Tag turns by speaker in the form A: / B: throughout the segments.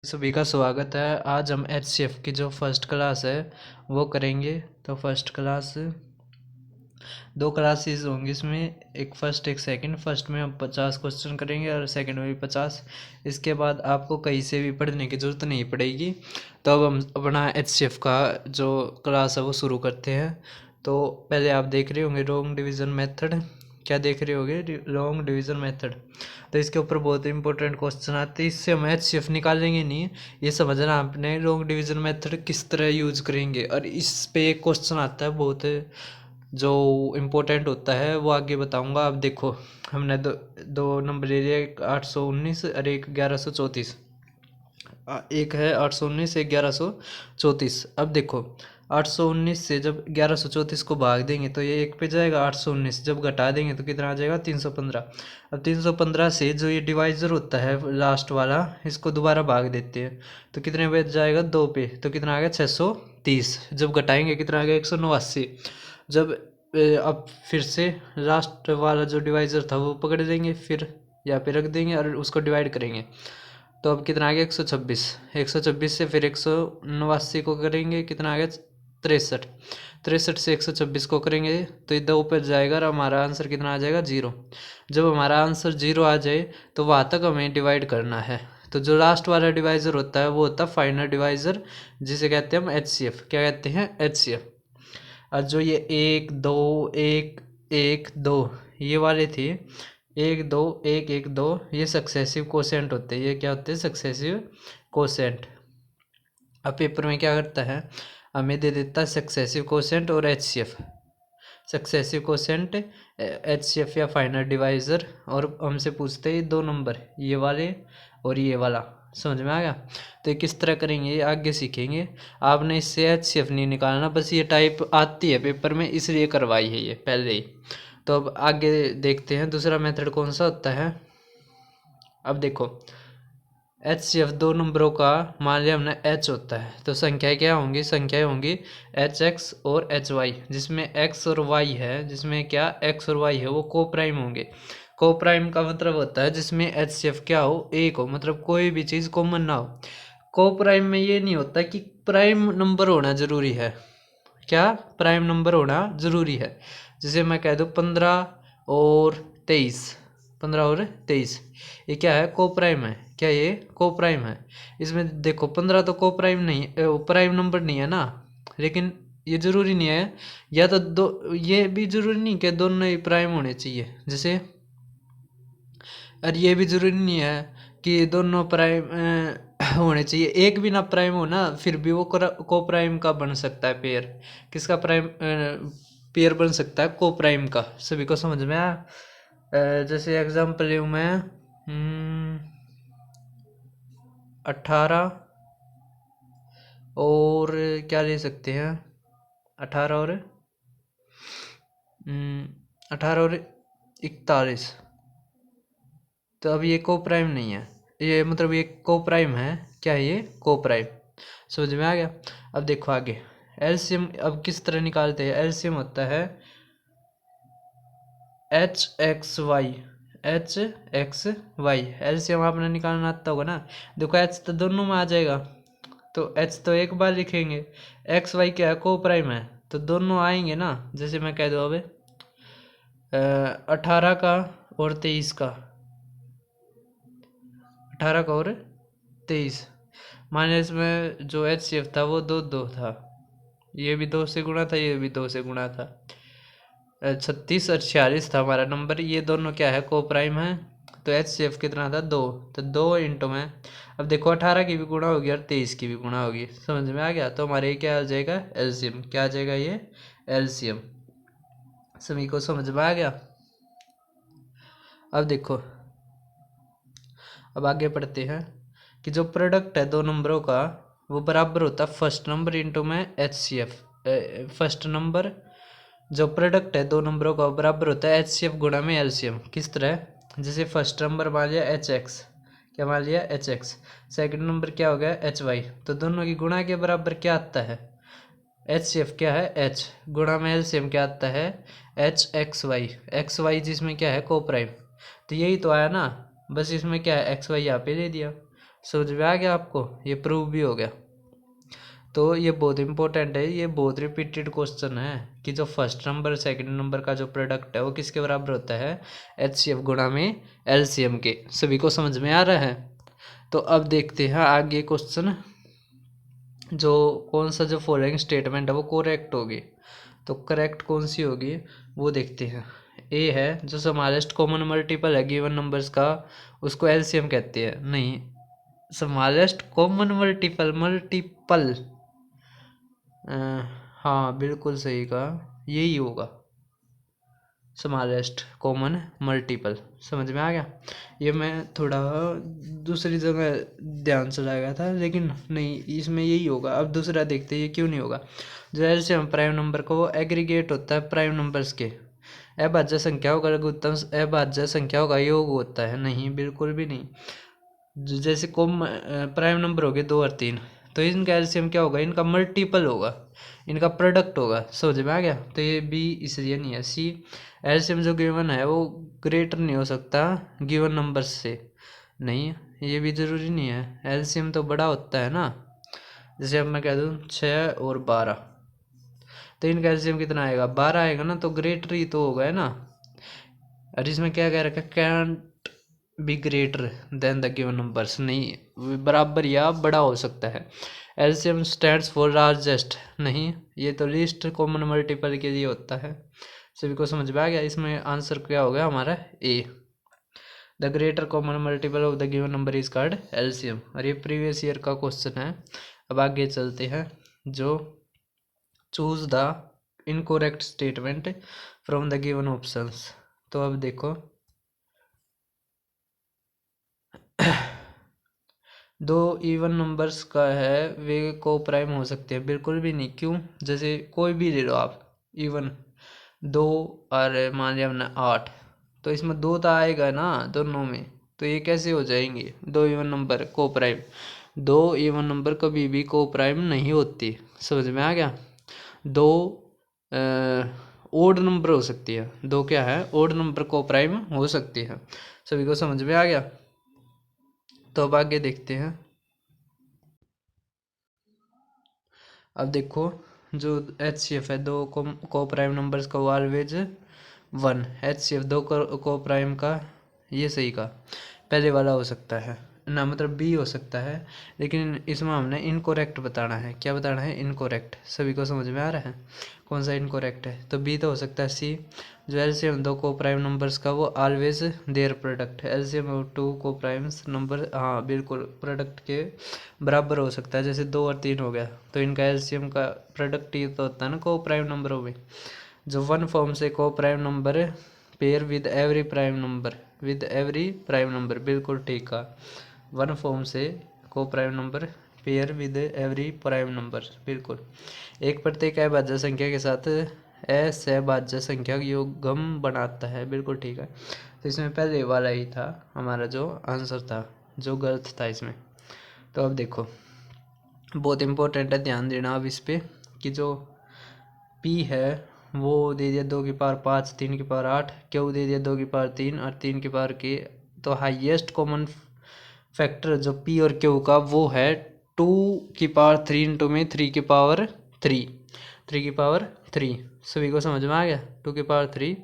A: सभी का स्वागत है। आज हम एचसीएफ की जो फर्स्ट क्लास है वो करेंगे। तो फर्स्ट क्लास दो क्लासेस होंगी इसमें, एक फर्स्ट एक सेकंड। फर्स्ट में हम 50 क्वेश्चन करेंगे और सेकंड में भी 50। इसके बाद आपको कहीं से भी पढ़ने की ज़रूरत नहीं पड़ेगी। तो अब हम अपना एचसीएफ का जो क्लास है वो शुरू करते हैं। तो पहले आप देख रहे होंगे लॉन्ग डिवीज़न मेथड। क्या देख रहे होगे? Long division method. तो इसके ऊपर बहुत इंपॉर्टेंट क्वेश्चन आते हैं। इससे हम एचसीएफ निकालेंगे नहीं, ये समझना आपने लॉन्ग डिवीज़न मेथड किस तरह यूज़ करेंगे। और इस पे एक क्वेश्चन आता है बहुत जो इम्पोर्टेंट होता है, वो आगे बताऊंगा। आप देखो, हमने दो नंबर ले लिया, एक 819 और एक 1134। एक है 819, एक 1134। अब देखो, 819 से जब 1134 को भाग देंगे तो ये एक पे जाएगा। 819 जब घटा देंगे तो कितना आ जाएगा? 315। अब 315 से जो ये डिवाइजर होता है लास्ट वाला, इसको दोबारा भाग देते हैं तो कितने पे जाएगा? 2 पे। तो कितना आ गया? 630। जब घटाएंगे कितना आ गया? 189। जब अब फिर से लास्ट वाला जो डिवाइजर था वो पकड़ लेंगे, फिर यहाँ पे रख देंगे और उसको डिवाइड करेंगे। तो अब कितना आ गया? 126। 126 से फिर 189 को करेंगे, कितना आ गया? 63। 63 से 126 को करेंगे तो ये 2 पर जाएगा और हमारा आंसर कितना आ जाएगा? 0। जब हमारा आंसर 0 आ जाए तो वहाँ तक हमें डिवाइड करना है। तो जो लास्ट वाला डिवाइज़र होता है वो होता है फाइनल डिवाइज़र, जिसे कहते हैं हम एचसीएफ। क्या कहते हैं? एचसीएफ। और जो ये 1 2 1 1 2 ये वाले थे, 1 2 1 1 2, ये सक्सेसिव कोसेंट होते हैं। ये क्या होते हैं? Successive quotient. अब पेपर में क्या करता है, हमें दे देता है सक्सेसिव कोसेंट और एचसीएफ। सक्सेसिव कोसेंट, एचसीएफ या फाइनल डिवाइज़र, और हमसे पूछते हैं 2 नंबर, ये वाले और ये वाला। समझ में आ गया? तो ये किस तरह करेंगे ये आगे सीखेंगे। आपने इससे एचसीएफ नहीं निकालना, बस ये टाइप आती है पेपर में इसलिए करवाई है ये पहले ही। तो अब आगे देखते हैं दूसरा मेथड कौन सा होता है। अब देखो, एचसीएफ 2 नंबरों का मान लिया हमने एच होता है, तो संख्याएं क्या होंगी? संख्याएं होंगी एच एक्स और एच वाई, जिसमें एक्स और वाई है, जिसमें क्या एक्स और वाई है वो को प्राइम होंगे। को प्राइम का मतलब होता है जिसमें एचसीएफ क्या हो? एक हो, मतलब कोई भी चीज़ कॉमन ना हो। को प्राइम में ये नहीं होता कि प्राइम नंबर होना जरूरी है। क्या? प्राइम नंबर होना जरूरी है। जैसे मैं कह दूँ 15 और 23, 15 और 23, ये क्या है? को प्राइम है। क्या ये को प्राइम है? इसमें देखो 15 तो को प्राइम नहीं, प्राइम नंबर नहीं है ना, लेकिन ये जरूरी नहीं है। या तो दो, ये भी जरूरी नहीं कि दोनों ही प्राइम होने चाहिए। जैसे, और ये भी जरूरी नहीं है कि दोनों प्राइम होने चाहिए। एक भी ना प्राइम हो ना, फिर भी वो को प्राइम का बन सकता है पेयर। किसका प्राइम पेयर बन सकता है? को प्राइम का। सभी को समझ में आया? जैसे एग्जांपल लूँ मैं, 18 और क्या ले सकते हैं? 18 और 41। तो अब ये को प्राइम नहीं है, ये मतलब ये को प्राइम है। क्या है ये? को प्राइम। समझ में आ गया? अब देखो आगे एलसीएम अब किस तरह निकालते हैं। एलसीएम होता है H X Y. H X Y LCM आपने निकालना आता होगा ना। देखो एच तो दोनों में आ जाएगा, तो एच तो एक बार लिखेंगे। एक्स वाई क्या है? को प्राइम है, तो दोनों आएंगे ना। जैसे मैं कह दूँ अब 18 का और 23 का, 18 का और 23, माने इसमें जो एच सी एफ था वो 2 2 था, ये भी 2 से गुणा था, ये भी 2 से गुणा था। 36 और 46 था हमारा नंबर। ये दोनों क्या है? को प्राइम है। तो एच सी एफ कितना था? 2। तो 2 इंटू में, अब देखो 18 की भी गुणा होगी और 23 की भी गुणा होगी। समझ में आ गया? तो हमारे क्या आ जाएगा? एलसीएम। क्या आ जाएगा? ये एलसीएम। सभी को समझ में आ गया? अब देखो, अब आगे पढ़ते हैं कि जो प्रोडक्ट है 2 नंबरों का वो बराबर होता है फर्स्ट नंबर इंटू में H C F. First number जो प्रोडक्ट है 2 नंबरों का बराबर होता है एच सी एफ गुणा में एलसीएम। किस तरह? जैसे फर्स्ट नंबर मान लिया एच एक्स, क्या मान लिया? H x. सेकेंड नंबर क्या हो गया? H Y. तो दोनों की गुणा के बराबर क्या आता है? एच सी एफ क्या है? एच गुणा में एलसीएम क्या आता है? H X Y. X Y जिसमें क्या है? को प्राइम। तो यही तो आया ना, बस इसमें क्या है? एक्स वाई यहाँ पे दे दिया। समझ में आ गया आपको, ये प्रूव भी हो गया। तो ये बहुत इंपॉर्टेंट है, ये बहुत रिपीटेड क्वेश्चन है कि जो फर्स्ट नंबर सेकंड नंबर का जो प्रोडक्ट है वो किसके बराबर होता है, एचसीएफ गुणा में एलसीएम के। सभी को समझ में आ रहा है। तो अब देखते हैं आगे क्वेश्चन, जो कौन सा जो फॉलोइंग स्टेटमेंट है वो करेक्ट होगी। तो करेक्ट कौन सी होगी वो देखते हैं। ए है जो स्मॉलेस्ट कॉमन मल्टीपल है गिवन नंबर्स का, उसको एलसीएम कहते हैं। नहीं, स्मॉलेस्ट कॉमन मल्टीपल, मल्टीपल, हाँ बिल्कुल सही कहा, यही होगा स्मॉलेस्ट कॉमन मल्टीपल। समझ में आ गया। ये मैं थोड़ा दूसरी जगह ध्यान चला गया था, लेकिन नहीं, इसमें यही होगा। अब दूसरा देखते हैं ये क्यों नहीं होगा। जो एलसीएम प्राइम नंबर को वो एग्रीगेट होता है प्राइम नंबर्स के, अभाज्य संख्याओं का लघुत्तम अभाज्य संख्याओं का योग होता है। नहीं, बिल्कुल भी नहीं। जैसे प्राइम नंबर हो गए 2 और 3, तो इनका एलसीएम क्या होगा, इनका मल्टीपल होगा, इनका प्रोडक्ट होगा। समझ में आ गया। तो ये बी इसलिए नहीं है। सी, एलसीएम जो गिवन है वो ग्रेटर नहीं हो सकता गिवन नंबर से। नहीं, ये भी जरूरी नहीं है, एलसीएम तो बड़ा होता है ना। जैसे अब मैं कह दूँ 6 और 12, तो इनका एलसीएम कितना आएगा, 12 आएगा ना, तो ग्रेटर ही तो होगा, है ना। और इसमें क्या कह रखा है, cantt be greater than the given numbers. नहीं, बराबर या बड़ा हो सकता है। LCM stands for largest. नहीं, ये तो लीस्ट कॉमन मल्टीपल के लिए होता है। सभी को समझ में आ गया। इसमें आंसर क्या हो गया हमारा, ए। The greater common multiple of the given number is called LCM. और ये प्रीवियस ईयर का क्वेश्चन है। अब आगे चलते हैं, जो choose the incorrect statement from the given options. तो अब देखो, दो इवन नंबर्स का है वे को प्राइम हो सकते हैं, बिल्कुल भी नहीं। क्यों, जैसे कोई भी ले लो आप इवन, 2 और मान लिया हमने 8, तो इसमें 2 तो आएगा ना दोनों में, तो ये कैसे हो जाएंगे दो इवन नंबर को प्राइम। दो इवन नंबर कभी भी को प्राइम नहीं होती। समझ में आ गया। दो ओड नंबर हो सकती है, दो क्या है, ओड नंबर को प्राइम हो सकती है। सभी को समझ में आ गया। तो अब आगे देखते हैं। अब देखो, जो एच सी एफ है दो को प्राइम नंबर्स का, वो ऑलवेज 1। एच सी एफ दो को प्राइम का, ये सही का पहले वाला हो सकता है ना, मतलब बी हो सकता है। लेकिन इसमें हमने इनकोरेक्ट बताना है। क्या बताना है, इनकोरेक्ट। सभी को समझ में आ रहा है कौन सा इनकोरेक्ट है। तो बी तो हो सकता है सी, जो एलसीएम दो को प्राइम नंबर्स का वो ऑलवेज देयर प्रोडक्ट है। एलसीएम और 2 को प्राइम्स नंबर, हाँ बिल्कुल प्रोडक्ट के बराबर हो सकता है। जैसे 2 और 3 हो गया, तो इनका एलसीएम का प्रोडक्ट ही तो होता है ना को प्राइम नंबरों में। जो 1 फॉर्म से को prime number pair with every prime number, with every prime number, बिल्कुल ठीक है। 1 फॉर्म से को prime number pair with every prime number, बिल्कुल। एक प्रत्येक अभाज्य संख्या के साथ असहभाज्य संख्या योगम बनाता है, बिल्कुल ठीक है। तो इसमें पहले वाला ही था हमारा जो आंसर था, जो गलत था इसमें। तो अब देखो, बहुत इंपॉर्टेंट है, ध्यान देना अब इस पे, कि जो P है वो दे दिया 2 की पावर 5, 3 की पावर 8, Q दे दिया 2 की पावर 3 और 3 की पावर K। तो हाईएस्ट कॉमन फैक्टर जो P और Q का वो है 2 की पावर 3 इंटू में 3 की पावर 3, 3 की पावर 3। सभी को समझ में आ गया, 2 की पावर 3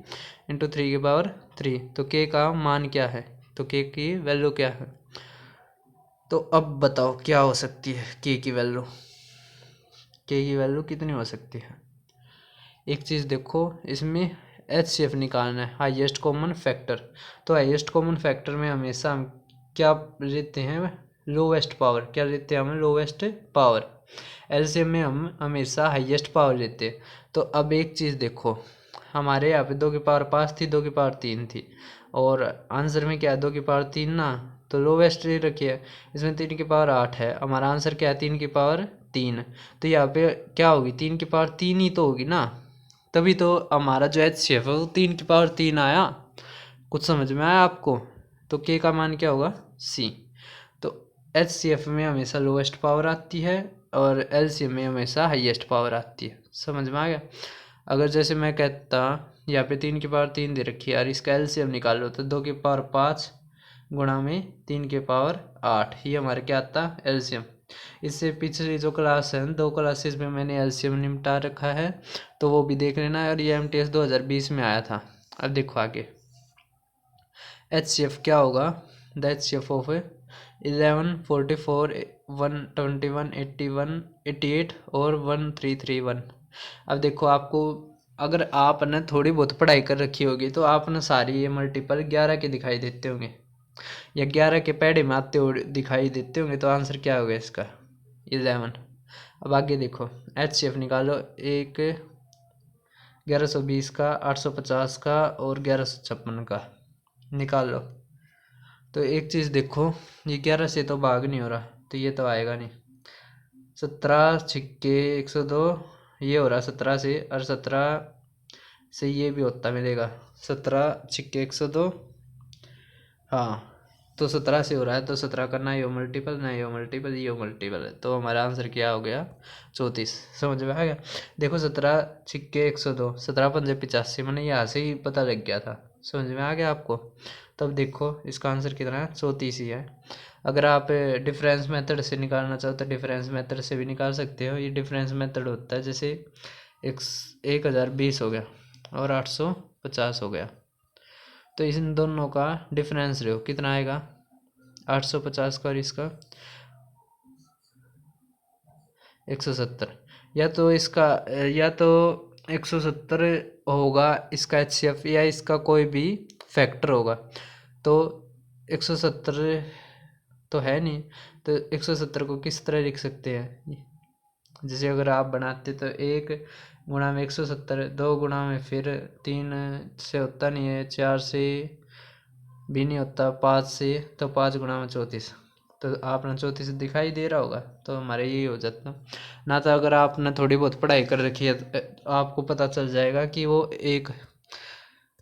A: इंटू 3 की पावर 3। तो K का मान क्या है, तो K की वैल्यू क्या है। तो अब बताओ क्या हो सकती है K की वैल्यू, K की वैल्यू कितनी हो सकती है। एक चीज़ देखो, इसमें HCF निकालना है, हाईएस्ट कॉमन फैक्टर। तो हाईएस्ट कॉमन फैक्टर में हमेशा हम क्या लेते हैं, लोवेस्ट पावर। क्या लेते हैं हम, लोवेस्ट पावर। एलसीएम में हम हमेशा हाईएस्ट पावर लेते हैं। तो अब एक चीज़ देखो, हमारे यहाँ पे 2 की पावर 5 थी, 2 की पावर 3 थी, और आंसर में क्या है 2 की पावर 3 ना, तो लोवेस्ट ही रखिए। इसमें 3 की पावर 8 है, हमारा आंसर क्या है 3 की पावर 3। तो यहाँ पे क्या होगी, 3 की पावर 3 ही तो होगी ना, तभी तो हमारा जो HCF है वो 3 की पावर 3 आया। कुछ समझ में आया आपको। तो K का मान क्या होगा, C। तो HCF में हमेशा लोवेस्ट पावर आती है और LCM में हमेशा हाईएस्ट पावर आती है। समझ में आ गया। अगर जैसे मैं कहता यहाँ पे 3 की पावर 3 दे रखी है और इसका LCM निकाल लो, तो 2 की पावर 5 गुणा में 3 की पावर 8, ये हमारे क्या आता है एलसीएम। इससे पिछली जो क्लास है 2 क्लासेस में मैंने एलसीएम निपटा रखा है, तो वो भी देख लेना है। और ये एमटीएस 2020 में आया था। अब देखो आगे एचसीएफ क्या होगा। द एचसीएफ ऑफ 11, 44, 121, 81, 88 और 1331। अब देखो आपको, अगर आपने थोड़ी बहुत पढ़ाई कर रखी होगी तो आपने सारी ये मल्टीपल 11 के दिखाई देते होंगे या 11 के पैडे में आते हुए दिखाई देते होंगे। तो आंसर क्या होगा इसका 11। अब आगे देखो एचसीएफ निकालो। एक 1120 का, 850 का और 1156 का निकाल लो। तो एक चीज़ देखो, ये 11 से तो भाग नहीं हो रहा, तो ये तो आएगा नहीं। 17 छिक्के 102, ये हो रहा 17 से, और 17 से ये भी होता मिलेगा। 17 छिक्के 102, हाँ तो 17 से हो रहा है। तो 17 का ना यो मल्टीपल, ना यो मल्टीपल, यो मल्टीपल है। तो हमारा आंसर क्या हो गया 34। समझ में आ गया। देखो 17 छिक्के 102, 17 पंजे 85, मैंने यहाँ से ही पता लग गया था। समझ में आ गया आपको। तब देखो इसका आंसर कितना है 34 ही है। अगर आप डिफरेंस मेथड से निकालना चाहो तो डिफरेंस मेथड से भी निकाल सकते हो। ये डिफरेंस मेथड होता है जैसे 1020 हो गया और 850 हो गया, तो इन दोनों का डिफरेंस रहो कितना आएगा 850 का और इसका 170। या तो इसका या तो 170 होगा इसका एचसीएफ, या इसका कोई भी फैक्टर होगा। तो 170 तो है नहीं, तो 170 को किस तरह लिख सकते हैं। जैसे अगर आप बनाते तो 1 गुणा में 170, 2 गुणा में फिर 3 से होता नहीं है, 4 से भी नहीं होता, 5 से, तो 5 गुणा में 34। तो आपने 34 दिखाई दे रहा होगा। तो हमारे यही हो जाता ना। तो अगर आपने थोड़ी बहुत पढ़ाई कर रखी है तो आपको पता चल जाएगा कि वो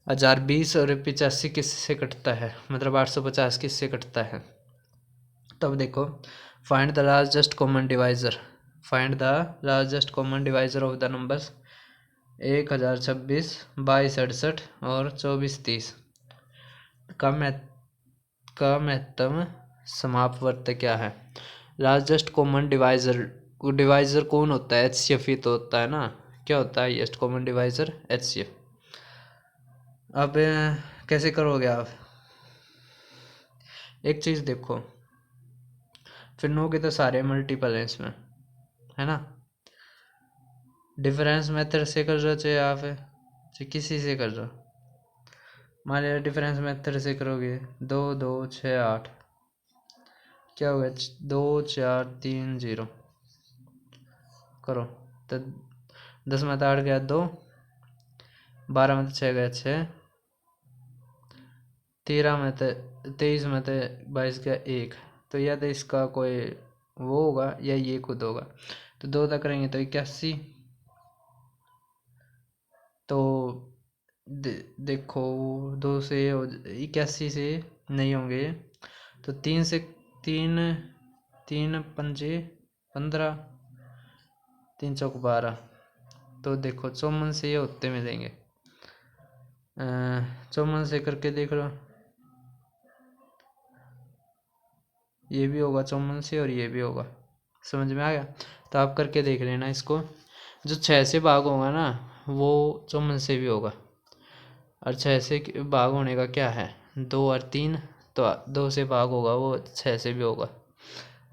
A: 1020 और 85 किससे कटता है, मतलब 850 किससे कटता है। तब देखो find the largest common divisor. Find the largest common divisor of the numbers 1026, 2268 और 2430 का महत्तम समापवर्त क्या है। लार्जेस्ट कॉमन डिवाइजर, डिवाइजर कौन होता है एचसीएफ ही तो होता है ना। क्या होता है हाईएस्ट कॉमन डिवाइजर एचसीएफ। अब कैसे करोगे आप, एक चीज़ देखो, फिर 9 के तो सारे मल्टीपल हैं इसमें, है ना। डिफरेंस मेथड से कर रहे हो चाहे आप चाहे किसी से कर रहे हो। मान लिया डिफरेंस मेथड से करोगे 2 2 6 8, क्या होगा 2 4 3 0 करो। तो 10 में तो 8 गया 2, 12 में तो 6 गया 6, 13 में तो 23 में तो 22 गया 1। तो या तो इसका कोई वो होगा या ये खुद होगा। तो 2 तक करेंगे तो 81। तो देखो 2 से 81 से नहीं होंगे, तो 3 से 3, 3 पंजे 15, 3 चौक 12। तो देखो चौवन से ये होते मिलेंगे। चौवन से करके देख लो, ये भी होगा चौवन से और ये भी होगा। समझ में आ गया। तो आप करके देख लेना इसको। जो 6 से भाग होगा ना वो चौवन से भी होगा, और 6 से भाग होने का क्या है 2 और 3, तो 2 से भाग होगा वो 6 से भी होगा,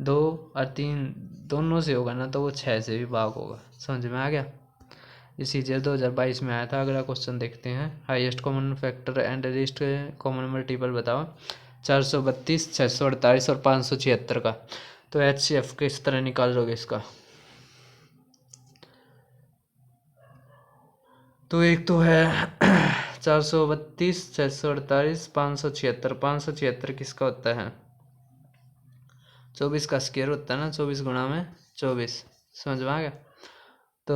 A: 2 और 3 दोनों से होगा ना तो वो 6 से भी भाग होगा। समझ में आ गया। ये सीजीएल 2022 में आया था। अगला क्वेश्चन देखते हैं। Highest common factor and least common multiple बताओ 432, 648 और 576 का। तो एचसीएफ किस तरह निकाल लोगे इसका। तो एक तो है 432, 648, 576। 576 किसका होता है 24 का स्क्वायर होता है ना, 24 गुणा में 24। समझ में आ गया। तो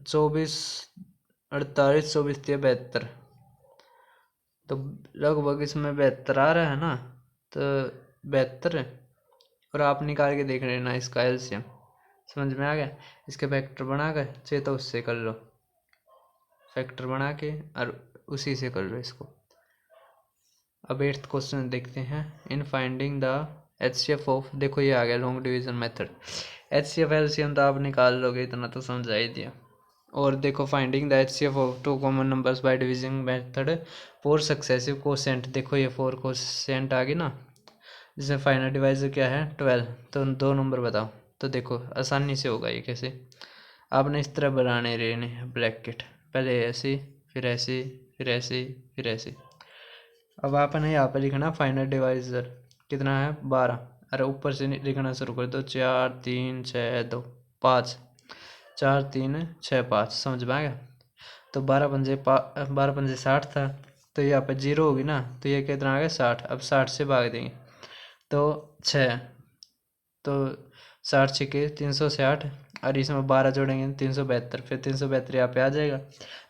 A: 24, 48, 24 72, तो लगभग इसमें 72 आ रहा है ना। तो 72, और आप निकाल के देख लेना इसका एलसीएम। समझ में आ गया। इसके फैक्टर बना कर चाहिए तो उससे कर लो, फैक्टर बना के और उसी से कर लो इसको। अब 8th क्वेश्चन देखते हैं। In finding the HCF of, देखो ये आ गया long division method. HCF LCM तो आप निकाल लोगे, इतना तो समझा ही दिया। और देखो finding the HCF of two common numbers by dividing method for successive quotient, देखो ये 4 कोसेंट आ गई ना, जिसमें फाइनल डिवाइजर क्या है 12, तो दो नंबर बताओ। तो देखो आसानी से होगा ये कैसे, आपने इस तरह बनाने रहने ब्रैकेट, पहले ऐसे फिर ऐसे फिर ऐसे फिर ऐसे। अब आपने यहाँ पे लिखना फाइनल डिवाइजर कितना है 12, अरे ऊपर से लिखना शुरू कर दो 4 3 6 2 5, 4 3 6 5, समझ में आ गया। तो 12 पंजे 60 था, तो यहाँ पे जीरो होगी ना, तो ये कितना आ गया 60। अब 60 से भाग देंगे तो 6, तो 60 छिके 360, और इसमें 12 जोड़ेंगे 372, फिर 372 यहाँ पे आ जाएगा।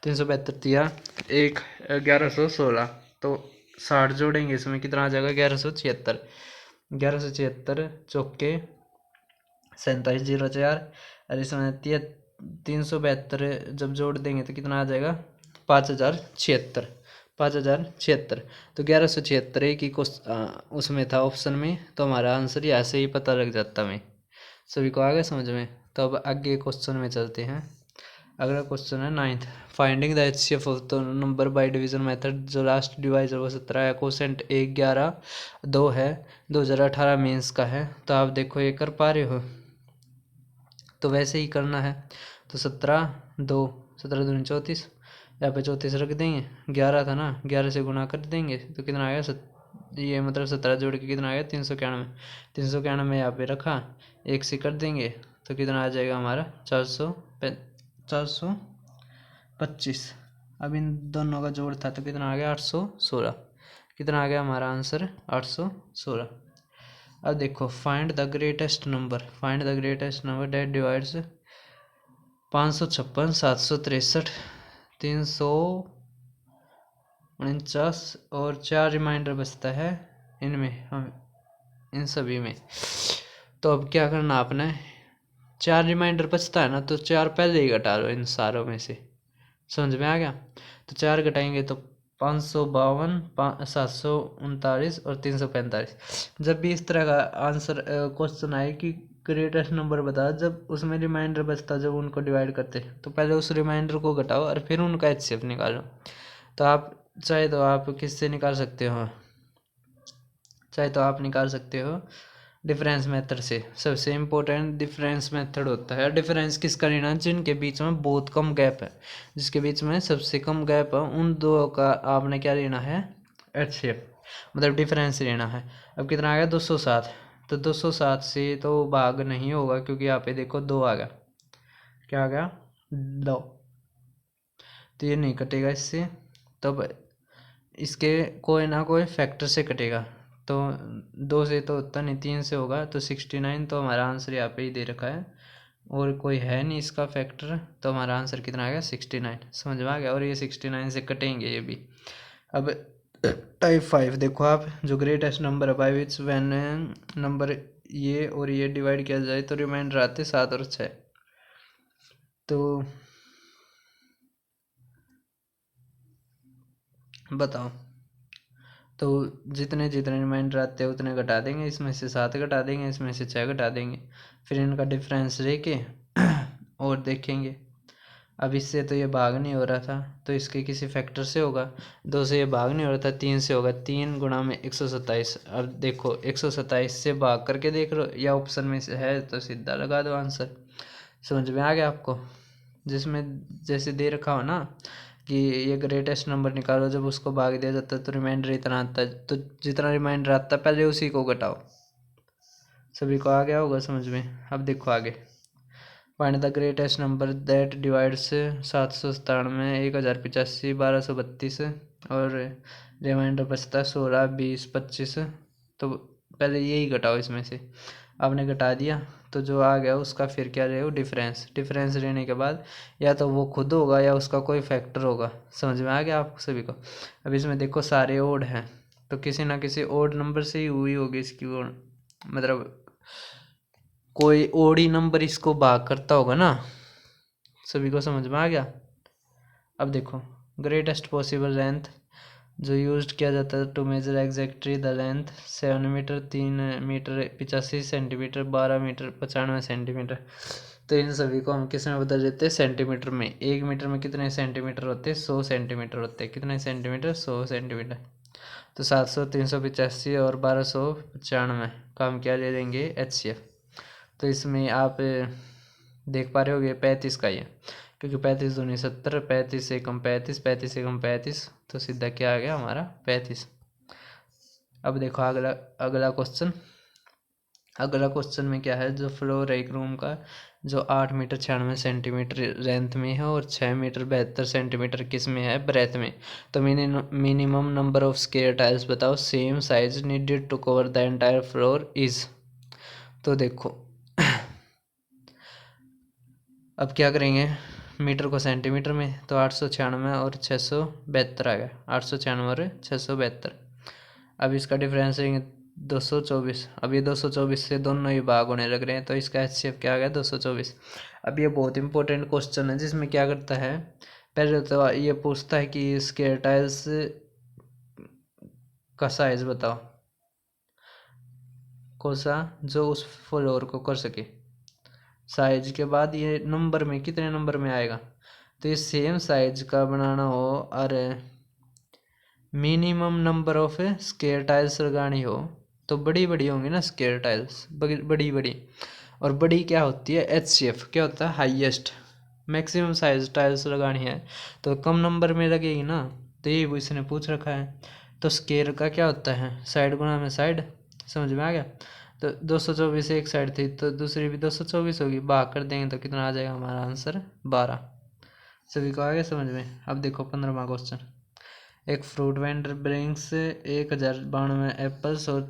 A: 372 दिया 1116, तो 60 जोड़ेंगे इसमें कितना आ जाएगा 1176। 1176 चौके 4704, और इसमें 372 जब जोड़ देंगे तो कितना आ जाएगा 5076। 5076, तो 1176 एक ही उसमें था ऑप्शन में, तो हमारा आंसर यहाँ से ही पता लग जाता हमें। सभी को आ गया समझ में। तो अब आगे क्वेश्चन में चलते हैं। अगला क्वेश्चन है 9th, finding the HCF of the number by division method, जो लास्ट डिवाइजर वो 17 है, कोसेंट 1 11 2 है, 2018 मेंस का है। तो आप देखो ये कर पा रहे हो, तो वैसे ही करना है। तो 17 2 17 दूनी 34, यहाँ पे 34 रख देंगे, 11 था ना 11 से गुना कर देंगे तो कितना आ गया ये मतलब 17 जोड़ के कितना आ गया 391। 391 यहाँ पे रखा, एक से कर देंगे तो कितना आ जाएगा हमारा 425। अब इन दोनों का जोड़ था तो कितना आ गया 816। कितना आ गया हमारा आंसर 816। अब देखो find the greatest number, find the greatest number that divides 556 763 349, और 4 रिमाइंडर बचता है इनमें, हम इन सभी में। तो अब क्या करना आपने, 4 रिमाइंडर बचता है ना, तो 4 पहले ही घटा लो इन सारों में से, समझ में आ गया। तो 4 घटाएंगे तो 552 739 और 345। जब भी इस तरह का आंसर क्वेश्चन आए कि ग्रेटेस्ट नंबर बता, जब उसमें रिमाइंडर बचता जब उनको डिवाइड करते, तो पहले उस रिमाइंडर को घटाओ और फिर उनका HCF निकालो। तो आप चाहे तो आप किससे निकाल सकते हो, चाहे तो आप निकाल सकते हो डिफरेंस मेथड से। सबसे इम्पोर्टेंट डिफरेंस मेथड होता है। डिफरेंस किसका लेना, जिनके बीच में बहुत कम गैप है, जिसके बीच में सबसे कम गैप है, उन दो का आपने क्या लेना है HCF, मतलब डिफरेंस लेना है। अब कितना आ गया 207, तो 207 से तो भाग नहीं होगा क्योंकि यहाँ पे देखो 2 आ गया, क्या आ गया 2, तो ये नहीं कटेगा इससे। तब इसके कोई ना कोई फैक्टर से कटेगा, तो 2 से तो होता नहीं, 3 से होगा, तो 69, तो हमारा आंसर यहाँ पे ही दे रखा है और कोई है नहीं इसका फैक्टर, तो हमारा आंसर कितना आ गया 69, समझ में आ गया। और ये 69 से कटेंगे ये भी। अब टाइप 5 देखो आप, जो ग्रेटेस्ट नंबर है बाई विच व्हेन नंबर ये और ये डिवाइड किया जाए तो रिमाइंडर आते 7 और 6। तो बताओ, तो जितने जितने रिमाइंडर आते हैं उतने घटा देंगे, इसमें से 7 घटा देंगे, इसमें से 6 घटा देंगे, फिर इनका डिफरेंस लेके और देखेंगे। अब इससे तो ये भाग नहीं हो रहा था, तो इसके किसी फैक्टर से होगा। 2 से ये भाग नहीं हो रहा था, 3 से होगा, 3 गुणा में 127। अब देखो 127 से भाग करके देख लो, या ऑप्शन में से है तो सीधा लगा दो आंसर। समझ में आ गया आपको, जिसमें जैसे दे रखा हो ना कि ये ग्रेटेस्ट नंबर निकालो, जब उसको भाग दिया जाता है तो रिमाइंडर इतना आता है, तो जितना रिमाइंडर आता है पहले उसी को घटाओ। सभी को आ गया होगा समझ में। अब देखो आगे, find the greatest number that divides 797 1085 1232, और रिमाइंडर बचता है 16 20 25। तो पहले यही घटाओ इसमें से, आपने घटा दिया तो जो आ गया उसका फिर क्या रहेगा डिफरेंस। डिफरेंस लेने के बाद या तो वो खुद होगा या उसका कोई फैक्टर होगा। समझ में आ गया आप सभी को। अब इसमें देखो सारे ओड हैं, तो किसी ना किसी ओड नंबर से ही हुई होगी इसकी ओड, मतलब कोई ओडी नंबर इसको भाग करता होगा ना। सभी को समझ में आ गया। अब देखो ग्रेटेस्ट पॉसिबल लेंथ जो यूज किया जाता है to measure exactly the length 7 metre, 3 metre 85 centimetre, 12 metre 95 centimetre. तो इन सभी को हम किस में बदल देते हैं, सेंटीमीटर में। 1 मीटर में कितने सेंटीमीटर होते हैं, 100 सेंटीमीटर होते हैं। कितने सेंटीमीटर, 100 सेंटीमीटर। तो 700, 385 और 1295 का हम क्या ले लेंगे, HCF। तो इसमें आप देख पा रहे होगे 35 का ही है, क्योंकि 35 दूनी 70, 35 से कम 35, 35 से कम 35, तो सीधा क्या आ गया हमारा 35। अब देखो अगला अगला क्वेश्चन। अगला क्वेश्चन में क्या है, जो फ्लोर है एक रूम का, जो 8 मीटर 96 सेंटीमीटर लेंथ में है और 6 मीटर 72 सेंटीमीटर किस में है, ब्रेथ में। तो minimum number of square tiles बताओ same size needed to cover the entire floor is. तो देखो अब क्या करेंगे, मीटर को सेंटीमीटर में, तो 896 और 672 आ गया, 896 और 672। अब इसका डिफरेंस लेंगे 224। अब ये 224 से दोनों ही भाग होने लग रहे हैं, तो इसका HCF क्या आ गया, 224। अब ये बहुत इंपॉर्टेंट क्वेश्चन है, जिसमें क्या करता है, पहले तो ये पूछता है कि स्क्वायर टाइल्स का साइज बताओ, कौन सा जो उस फ्लोर को कर सके। साइज के बाद ये नंबर में कितने नंबर में आएगा, तो ये सेम साइज का बनाना हो और minimum number of square tiles लगानी हो, तो बड़ी बड़ी होंगी ना स्क्वायर टाइल्स, बड़ी बड़ी। और बड़ी क्या होती है, HCF क्या होता है, हाईएस्ट मैक्सिमम साइज टाइल्स लगानी है, तो कम नंबर में लगेगी ना। तो ये वो इसने पूछ रखा है। तो स्क्वायर का क्या होता है, साइड गुणा में साइड, समझ में आ गया। तो 224 एक साइड थी, तो दूसरी भी 224 होगी, भाग कर देंगे तो कितना आ जाएगा हमारा आंसर, 12। सभी को आ गया समझ में। अब देखो 15वां क्वेश्चन। एक फ्रूट वेंडर ब्रिंग्स 1092 एप्पल्स और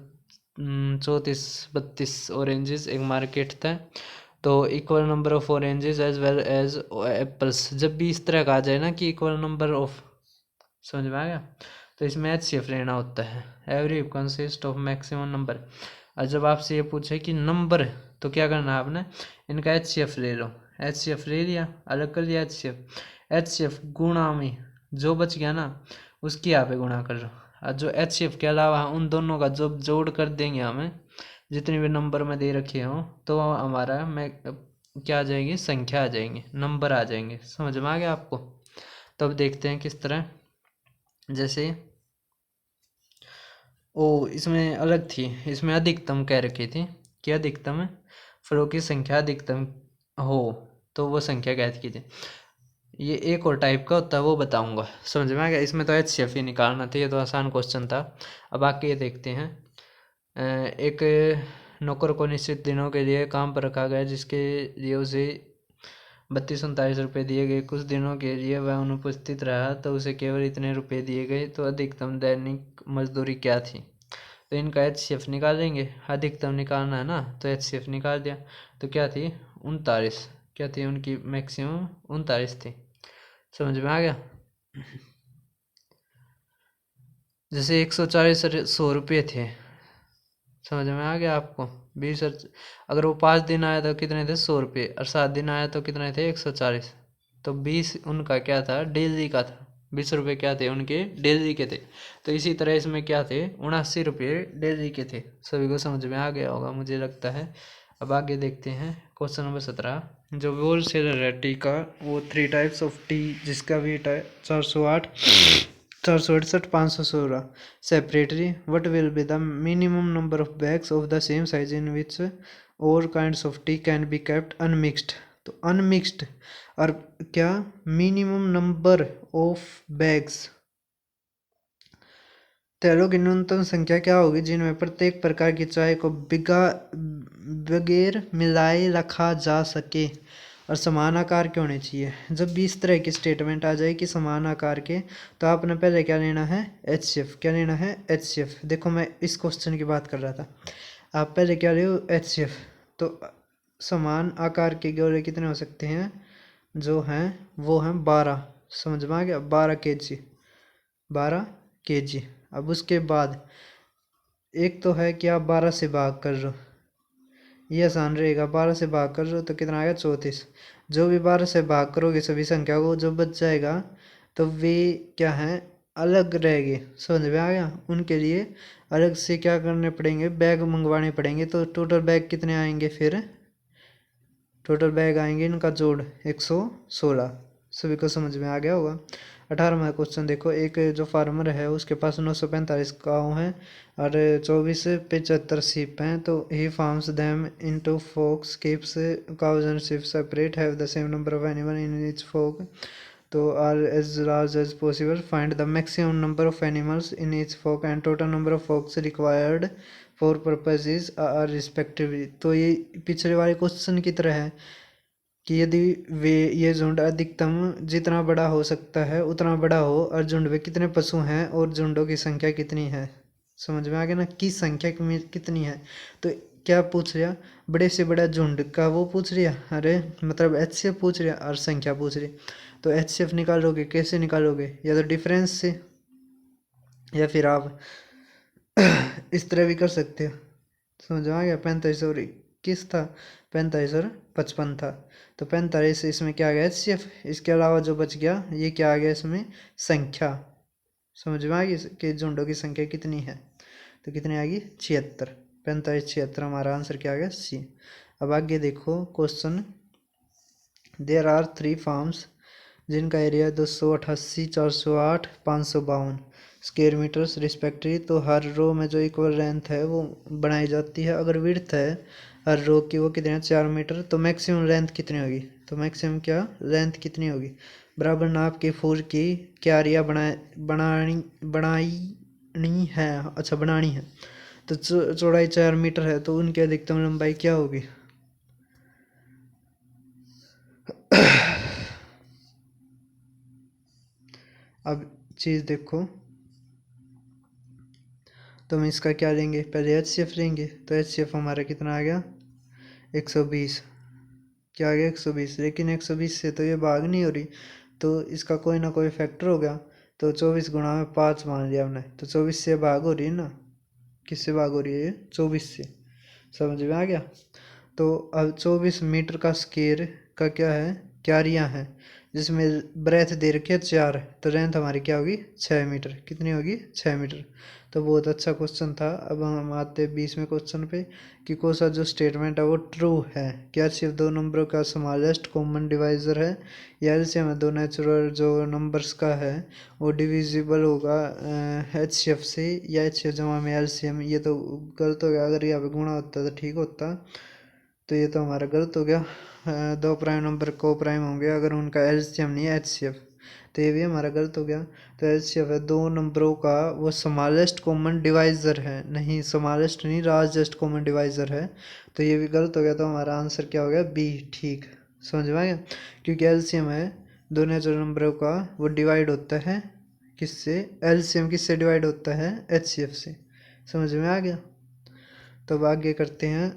A: 34-32 ऑरेंजेस एक मार्केट था। तो equal number of oranges as well as apples. जब भी इस तरह का आ जाए ना कि इक्वल नंबर ऑफ, समझ में आ गया, तो इसमें HCF लेना होता है, every consist of maximum number. और जब आपसे ये पूछे कि नंबर, तो क्या करना है आपने, इनका HCF ले लो। HCF ले लिया, अलग कर लिया HCF गुणा में जो बच गया ना, उसकी यहाँ पे गुणा कर लो। और जो HCF के अलावा उन दोनों का जो जोड़ कर देंगे हमें, जितने भी नंबर में दे रखे हों, तो हमारा मैं क्या आ जाएगी, संख्या आ जाएंगी, नंबर आ जाएंगे। समझ में आ गया आपको। तब देखते हैं किस तरह, जैसे इसमें अलग थी, इसमें अधिकतम कह रखी थी कि अधिकतम फ्लो की संख्या अधिकतम हो, तो वो संख्या कहती की थी। ये एक और टाइप का होता है, वो बताऊंगा। समझ में आ गया। इसमें तो HCF ही निकालना था, ये तो आसान क्वेश्चन था। अब आके ये देखते हैं। एक नौकर को निश्चित दिनों के लिए काम पर रखा गया, जिसके लिए उसे 32-39 रुपये दिए गए। कुछ दिनों के लिए वह अनुपस्थित रहा, तो उसे केवल इतने रुपये दिए गए। तो अधिकतम दैनिक मजदूरी क्या थी। तो इनका HCF निकालेंगे, अधिकतम निकालना है ना, तो HCF निकाल दिया। तो क्या थी, 39। क्या थी उनकी मैक्सिमम, 39 थी। समझ में आ गया। जैसे 140 100 रुपये थे, समझ में आ गया आपको। 20, अगर वो 5 दिन आया तो कितने थे, 100 रुपये, और 7 दिन आया तो कितने थे, 140। तो 20 उनका क्या था, डेली का था। 20 रुपये क्या थे उनके, डेली के थे। तो इसी तरह इसमें क्या थे, 79 रुपये डेली के थे। सभी को समझ में आ गया होगा मुझे लगता है। अब आगे देखते हैं क्वेश्चन नंबर 17। जो होल सेलर है टी का, वो 3 टाइप्स ऑफ टी, जिसका वेट है 408, 468, 516 separately. What will be the minimum number of bags of the same size in which और kinds of tea can be kept unmixed. तो unmixed और क्या, मिनिमम नंबर ऑफ बैग्स, तेलों की न्यूनतम संख्या क्या होगी जिनमें प्रत्येक प्रकार की चाय को बगैर मिलाए रखा जा सके, और समान आकार के होने चाहिए। जब भी इस तरह की स्टेटमेंट आ जाए कि समान आकार के, तो आपने पहले क्या लेना है, HCF। क्या लेना है, HCF। देखो मैं इस क्वेश्चन की बात कर रहा था, आप पहले क्या ले, HCF। तो समान आकार के गोले कितने हो सकते हैं, जो हैं वो हैं 12। समझ में आ गया, 12 kg, 12 kg। अब उसके बाद एक तो है कि आप 12 से भाग कर रहे हो, ये आसान रहेगा। 12 से भाग कर रहे हो तो कितना आएगा, 34। जो भी 12 से भाग करोगे सभी संख्या को, जो बच जाएगा तो वे क्या है, अलग रहेगी, समझ में आ गया। उनके लिए अलग से क्या करने पड़ेंगे, बैग मंगवाने पड़ेंगे। तो टोटल बैग कितने आएंगे फिर, टोटल बैग आएंगे इनका जोड़ 116। सभी को समझ में आ गया होगा। 18वां क्वेश्चन देखो, एक जो फार्मर है उसके पास 945 काऊ हैं और 24 75 सीप हैं। तो he farms them into folks, keeps cows and sheep separate, have the same number of animal in each folk, तो are as large as possible, find the maximum number of animals in each folk and total number of folks required for purposes are respectively. तो ये पिछले वाले question की तरह है कि यदि वे ये झुंड अधिकतम जितना बड़ा हो सकता है उतना बड़ा हो, और झुंड में कितने पशु हैं और झुंडों की संख्या कितनी है। समझ में आ गया ना, की संख्या कितनी है। तो क्या पूछ लिया, बड़े से बड़ा झुंड का वो पूछ लिया, अरे मतलब HCF पूछ लिया और संख्या पूछ रही। तो HCF निकालोगे, कैसे निकालोगे, या तो डिफरेंस से, या फिर आप इस तरह भी कर सकते हो। समझ में आ गया। 45 और 21 था, 45 और 55 था। तो 45 इसमें क्या आ गया, HCF। इसके अलावा जो बच गया ये क्या आ गया इसमें, संख्या। समझ में आ गई कि झुंडों की संख्या कितनी है। तो कितनी आ गई, 76। 45 76 हमारा आंसर क्या आ गया, C। अब आगे देखो क्वेश्चन, देयर आर 3 फार्म्स जिनका एरिया 288, 408, 552 स्क्वायर मीटर्स रिस्पेक्टिवली। तो हर रो में जो इक्वल लेंथ है वो बनाई जाती है। अगर विड्थ है हर रो की वो कितने 4 मीटर, तो मैक्सिमम लेंथ कितनी होगी, तो मैक्सिमम क्या लेंथ कितनी होगी, बराबर नाप के फूल की क्यारियाँ बनानी है, अच्छा बनानी है। तो चौड़ाई 4 मीटर है, तो उनकी अधिकतम लंबाई क्या होगी। अब चीज़ देखो, तो हम इसका क्या लेंगे, पहले HCF लेंगे। तो HCF हमारा कितना आ गया, 120। क्या आ गया, 120। लेकिन 120 से तो ये भाग नहीं हो रही, तो इसका कोई ना कोई फैक्टर हो गया। तो 24 गुणा में 5 मान लिया हमने, तो 24 से भाग हो रही है ना, किससे भाग हो रही है, 24 से। समझ में आ गया। तो अब 24 मीटर का स्क्वायर का क्या है, क्यारियाँ हैं, जिसमें ब्रेथ दे रखी है 4, तो लेंथ हमारी क्या होगी 6 मीटर। कितनी होगी, 6 मीटर। तो बहुत अच्छा क्वेश्चन था। अब हम आते 20वें क्वेश्चन पे कि कौन सा जो स्टेटमेंट है वो ट्रू है। क्या सिर्फ दो नंबरों का स्मॉलेस्ट कॉमन डिवाइजर है, या एलसीएम है दो नेचुरल जो नंबर्स का है वो डिविजिबल होगा HCF से, या HCF जमा में LCM। ये तो गलत हो गया, अगर यहाँ पे गुणा होता तो ठीक होता। तो ये तो हमारा गलत हो गया। दो प्राइम नंबर को प्राइम होंगे अगर उनका LCM नहीं है HCF, तो ये भी हमारा गलत हो गया। तो HCF है दो नंबरों का वो स्मॉलेस्ट कॉमन डिवाइज़र है, नहीं स्मॉलेस्ट नहीं लार्जेस्ट कॉमन डिवाइज़र है। तो ये भी गलत हो गया। तो हमारा आंसर क्या हो गया, B ठीक। समझ में आ गया, क्योंकि LCM है दो नेचुरल नंबरों का वो डिवाइड होता है किससे, LCM किससे डिवाइड होता है, HCF से। समझ में आ गया। तो अब आगे करते हैं।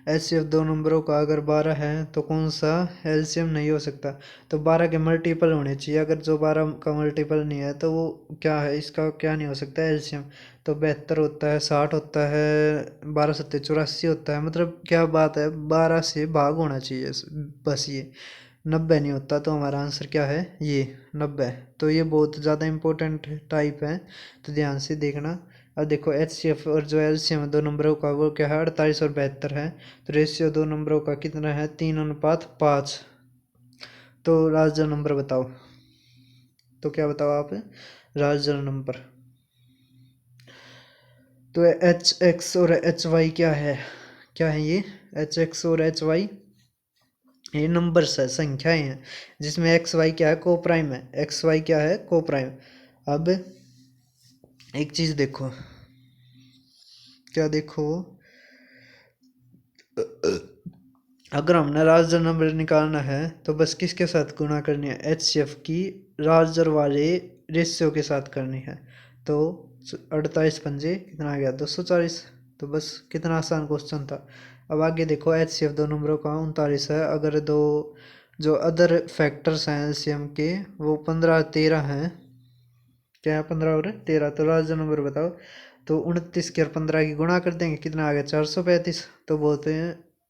A: HCF दो नंबरों का अगर 12 है तो कौन सा LCM नहीं हो सकता, तो 12 के मल्टीपल होने चाहिए। अगर जो 12 का मल्टीपल नहीं है तो वो क्या है, इसका क्या नहीं हो सकता LCM। तो 72 होता है, 60 होता है, 12 सत्ते 84 होता है। मतलब क्या बात है, 12 से भाग होना चाहिए बस, ये 90 नहीं होता। तो हमारा आंसर क्या है, ये 90। तो ये बहुत ज़्यादा इम्पोर्टेंट टाइप है, तो ध्यान से देखना। अब देखो HCF और जो LCM है दो नंबरों का वो क्या है, 48 और 72 है। तो रेशियो दो नंबरों का कितना है, 3:5। तो लार्जर नंबर बताओ, तो क्या बताओ आप, लार्जर नंबर। तो HX और HY क्या है, क्या है ये, HX और HY ये नंबर्स है, संख्याएं हैं, जिसमें XY क्या है, को प्राइम है। XY क्या है, को प्राइम। अब एक चीज देखो, क्या देखो, अगर हमने लार्जर नंबर निकालना है तो बस किसके साथ गुणा करनी है, HCF की लार्जर वाले रेशियो के साथ करनी है। तो 48 पंजे कितना आ गया, 240। तो बस कितना आसान क्वेश्चन था। अब आगे देखो, HCF दो नंबरों का 39 है, अगर दो जो अदर फैक्टर्स हैं LCM के वो 15 13 हैं, क्या है 15 और 13, तो लार्जर नंबर बताओ। तो 29 की और 15 की गुणा कर देंगे, कितना आ गया 435। तो बहुत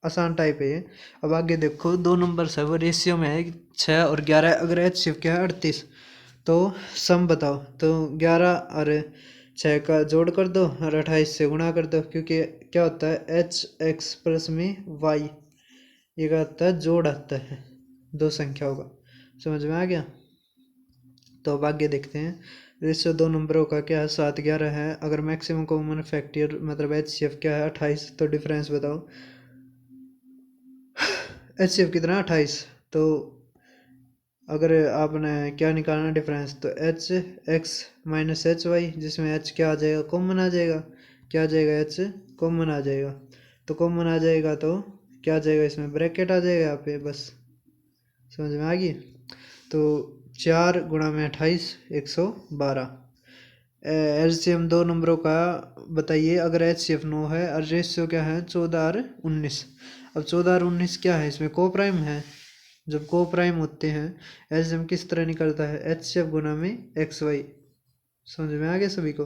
A: आसान टाइप है ये। अब आगे देखो, दो नंबर है वो रेशियो में है 6 और 11, अगर HCF क्या है 38, तो सम बताओ। तो 11 और 6 का जोड़ कर दो और 28 से गुणा कर दो, क्योंकि क्या होता है एच एक्स प्लस में वाई, ये क्या आता है जोड़ आता है दो संख्याओं का। समझ में आ गया। तो अब आगे देखते हैं। रेशियो दो नंबरों का क्या है, 7 11 है। अगर मैक्सिमम कॉमन फैक्टर मतलब एच सी एफ क्या है 28, तो डिफरेंस बताओ। एच सी एफ कितना 28। तो अगर आपने क्या निकालना डिफरेंस, तो H X minus H Y, जिसमें एच क्या आ जाएगा कॉमन आ जाएगा। क्या आ जाएगा एच कॉमन आ जाएगा। तो कॉमन आ जाएगा तो क्या आ जाएगा इसमें ब्रैकेट आ जाएगा यहाँ पे बस। समझ में आ गई। तो 4 गुणा में 28 112। एल सी एम दो नंबरों का बताइए अगर एच सी एफ 9 है और रेशियो क्या है 14 और 19। अब 14 और 19 क्या है, इसमें को प्राइम है। जब को प्राइम होते हैं एलसीएम किस तरह निकलता है, एच सी एफ गुना में एक्स वाई। समझ में आ गया सभी को।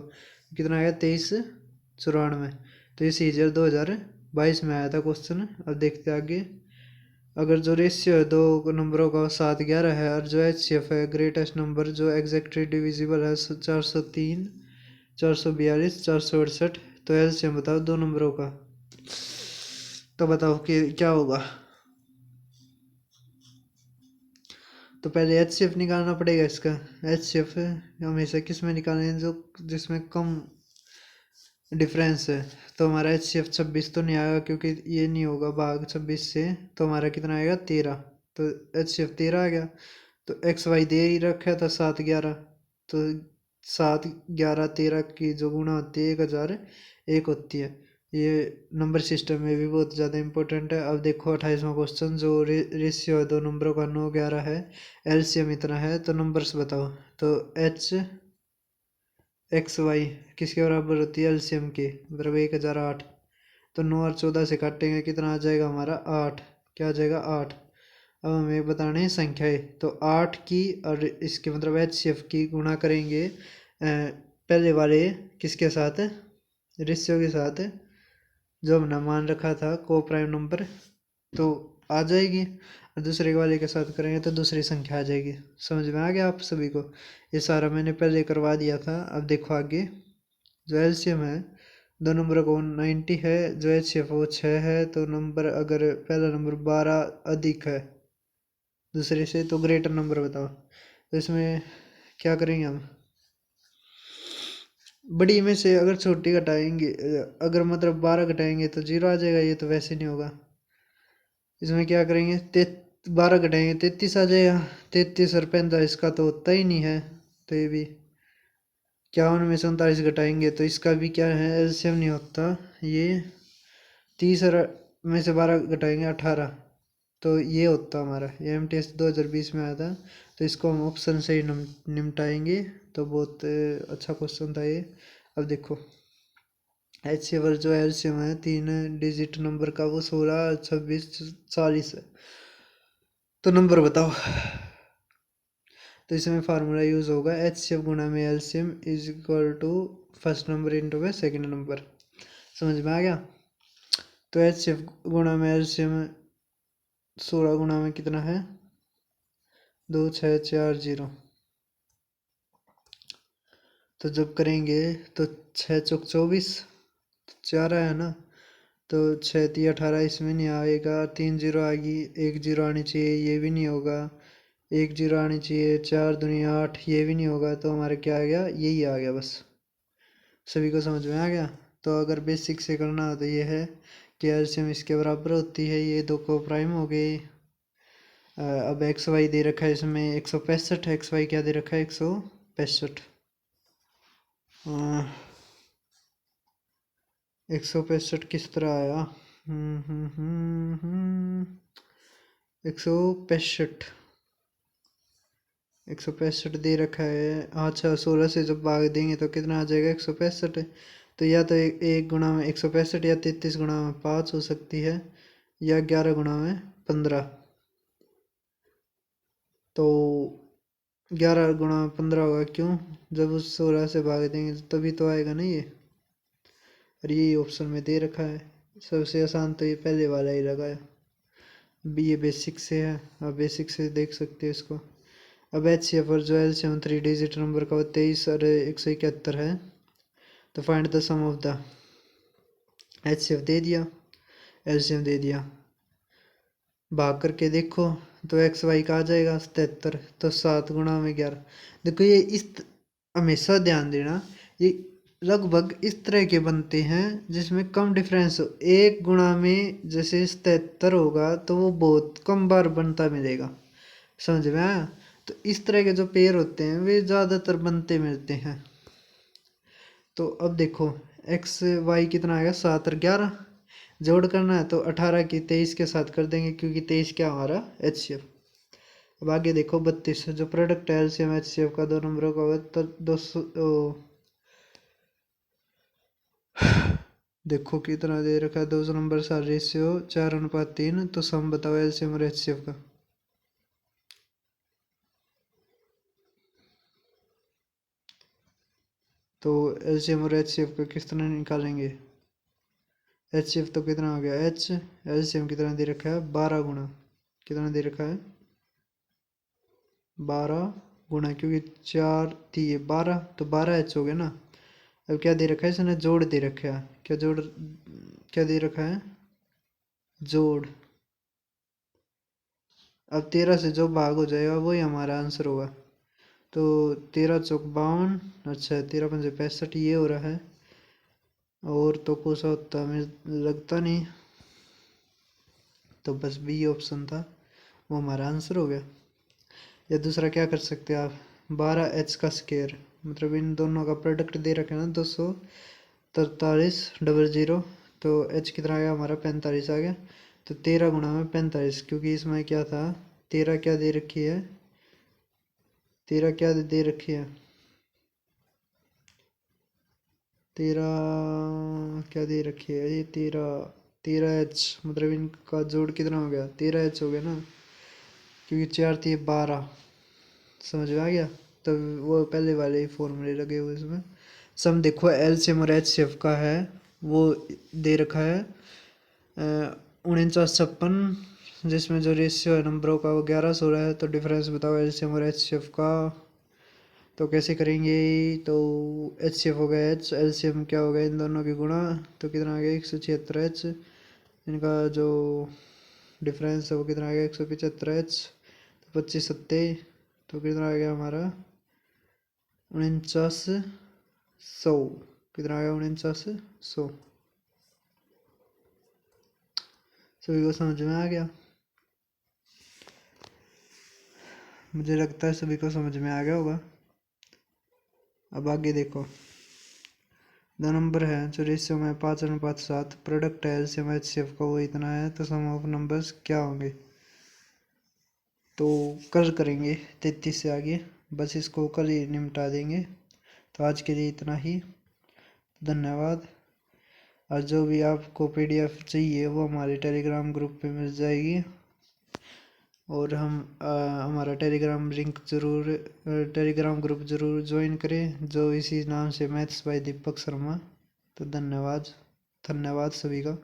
A: कितना आया 2394। तो ये सीजर 2022 में आया था क्वेश्चन। अब देखते आगे। अगर जो रेशियो है दो नंबरों का 7 11 है और जो एच सी एफ है ग्रेटेस्ट नंबर जो एग्जैक्टली डिविजिबल है 403 442 468, तो एलसीएम बताओ दो नंबरों का। तो बताओ कि क्या होगा। तो पहले एच सी एफ निकालना पड़ेगा इसका। एच सी एफ हमेशा किस में निकालें, जो जिसमें कम डिफरेंस है। तो हमारा एच सी एफ 26 तो नहीं आएगा, क्योंकि ये नहीं होगा भाग 26 से। तो हमारा कितना आएगा 13। तो एच सी एफ 13 आ गया। तो एक्स वाई दे ही रखा था 7 11। तो 7 11 13 की जो गुणा होती है 1001 होती है। ये नंबर सिस्टम में भी बहुत ज़्यादा इंपॉर्टेंट है। अब देखो 28वां क्वेश्चन। जो रेशियो है दो नंबरों का 9 11 है, एलसीएम इतना है, तो नंबर्स बताओ। तो एच एक्स वाई किसके बराबर होती है एलसीएम के, मतलब 1008। तो 9 और 14 से काटेंगे कितना आ जाएगा हमारा 8। क्या आ जाएगा 8। अब हमें बताने हैं संख्याएं। तो 8 की और इसके मतलब एच सी एफ की गुणा करेंगे पहले वाले किसके साथ, रेशियो के साथ जो हमने मान रखा था को प्राइम नंबर, तो आ जाएगी। और दूसरे वाले के साथ करेंगे तो दूसरी संख्या आ जाएगी। समझ में आ गया आप सभी को। ये सारा मैंने पहले करवा दिया था। अब देखो आगे। जो एलसीएम है दो नंबर को 90 है, जो एच एफ वो 6 है। तो नंबर अगर पहला नंबर 12 अधिक है दूसरे से, तो ग्रेटर नंबर बताओ। तो इसमें क्या करेंगे हम, बड़ी में से अगर छोटी घटाएंगे, अगर मतलब 12 घटाएंगे तो 0 आ जाएगा। ये तो वैसे नहीं होगा। इसमें क्या करेंगे 12 घटाएंगे 33 आ जाएगा। 33 और 45 का तो होता ही नहीं है। तो ये भी 51 में से 39 घटाएंगे तो इसका भी क्या है एलसीएम नहीं होता। ये 30 और में से 12 घटाएंगे 18, तो ये होता हमारा। ये एम टी एस 2020 में आया था। तो इसको हम ऑप्शन से ही निपटाएंगे। तो बहुत अच्छा क्वेश्चन था ये। अब देखो एच सी एफ जो एलसीएम है 3 डिजिट नंबर का वो 16 26 40 है। तो नंबर बताओ। तो इसमें फार्मूला यूज होगा एच सी एफ गुणा में LCM is equal to first number into में सेकेंड नंबर। समझ में आ गया। तो एच सी एफ गुणा में एलसीएम 16 गुणा में कितना है 2640। तो जब करेंगे तो 6 चौक 24, 4 है ना। तो 6 3 18 इसमें नहीं आएगा, 3 जीरो आएगी, 1 जीरो आनी चाहिए, ये भी नहीं होगा। 1 जीरो आनी चाहिए, 4 दुनिया 8, ये भी नहीं होगा। तो हमारा क्या आ गया, यही आ गया बस। सभी को समझ में आ गया। तो अगर बेसिक से करना हो तो ये है कि एलसीएम इसके बराबर होती है, ये दो को प्राइम हो गई। अब एक्स वाई दे रखा है इसमें 165, एक्स वाई क्या दे रखा है 165। 165 किस तरह आया, 165 165 दे रखा है। अच्छा 16 से जब भाग देंगे तो कितना आ जाएगा 165। तो या तो एक गुणा में 165 या 33 गुणा में 5 हो सकती है, या 11 गुणा में 15। तो 11 गुणा में 15 होगा, क्यों जब उस 16 से भाग देंगे तभी तो आएगा ना ये। और यही ऑप्शन में दे रखा है। सबसे आसान तो ये पहले वाला ही लगाया। ये बेसिक से है, आप बेसिक से देख सकते हो इसको। अब HCF और जो LCM 3 डिजिट नंबर का वो 23 और 171 है। तो find the sum of the HCF दे दिया, LCM दे दिया, भाग करके देखो तो एक्स वाई का आ जाएगा 77। तो 7 × 11। देखो ये हमेशा ध्यान देना, ये लगभग इस तरह के बनते हैं जिसमें कम डिफरेंस हो। 1 में जैसे 77 होगा तो वो बहुत कम बार बनता मिलेगा, समझ में आया। तो इस तरह के जो पेयर होते हैं वे ज़्यादातर बनते मिलते हैं। तो अब देखो एक्स वाई कितना आएगा, 7 और 11 जोड़ करना है तो 18 की 23 के साथ कर देंगे, क्योंकि 23 क्या हमारा HCF। अब आगे देखो 32 जो प्रोडक्ट है LCM HCF का 2 नंबरों का तो 200 देखो कितना दे रखा है, 200 नंबर सार रेशियो 4:3। तो सम बताओ LCM और HCF का। तो LCM और HCF का किस तरह निकालेंगे। HCF तो कितना हो गया H, LCM कितना दे रखा है 12 गुना, कितना दे रखा है 12 गुना, क्योंकि 4 थी ये 12 तो 12H हो गया ना। अब क्या दे रखा है इसने, जोड़ दे रखा है, क्या दे रखा है जोड़। अब 13 से जो भाग हो जाएगा वही हमारा आंसर होगा। तो 13 चौक 52, अच्छा 13×5 65 ये हो रहा है। और तो कुछ होता मुझे लगता नहीं, तो बस बी ऑप्शन था वो हमारा आंसर हो गया। या दूसरा क्या कर सकते हैं आप, 12H का स्क्वायर, मतलब इन दोनों का प्रोडक्ट दे रखे ना 243,000। तो H कितना आ गया हमारा 45 आ गया। तो 13 × 45, क्योंकि इसमें क्या था 13 क्या दे रखी है, 13 क्या दे रखी है, 13 क्या दे रखी है ये 13H, मतलब इनका जोड़ कितना हो गया 13H हो गया ना, क्योंकि 4 थी 12, समझ में आ गया। तो वो पहले वाले ही फॉर्मूले लगे हुए इसमें। सम देखो LCM और HCF का है, वो दे रखा है 4956, जिसमें जो रेशियो है नंबरों का वो 1116 है। तो डिफरेंस बताओ LCM और HCF का। तो कैसे करेंगे, तो HCF हो गया H, LCM क्या हो गया इन दोनों की गुणा, तो कितना आ गया 176H। इनका जो डिफरेंस है वो कितना आ गया 175H। तो 25×7, तो कितना आ गया हमारा 4900, कितना आ गया 4900। सभी को समझ में आ गया, मुझे लगता है सभी को समझ में आ गया होगा। अब आगे देखो 2 नंबर है जो रेशियो में 5:7, प्रोडक्ट है LCM HCF का वो इतना है। तो सम ऑफ नंबर्स क्या होंगे, तो कल करेंगे 33 से आगे, बस इसको कल ही निपटा देंगे। तो आज के लिए इतना ही, धन्यवाद। और जो भी आपको PDF चाहिए वो हमारे टेलीग्राम ग्रुप पे मिल जाएगी। और हमारा टेलीग्राम ग्रुप ज़रूर ज्वाइन करें, जो इसी नाम से मैथ्स बाय दीपक शर्मा। तो धन्यवाद सभी का।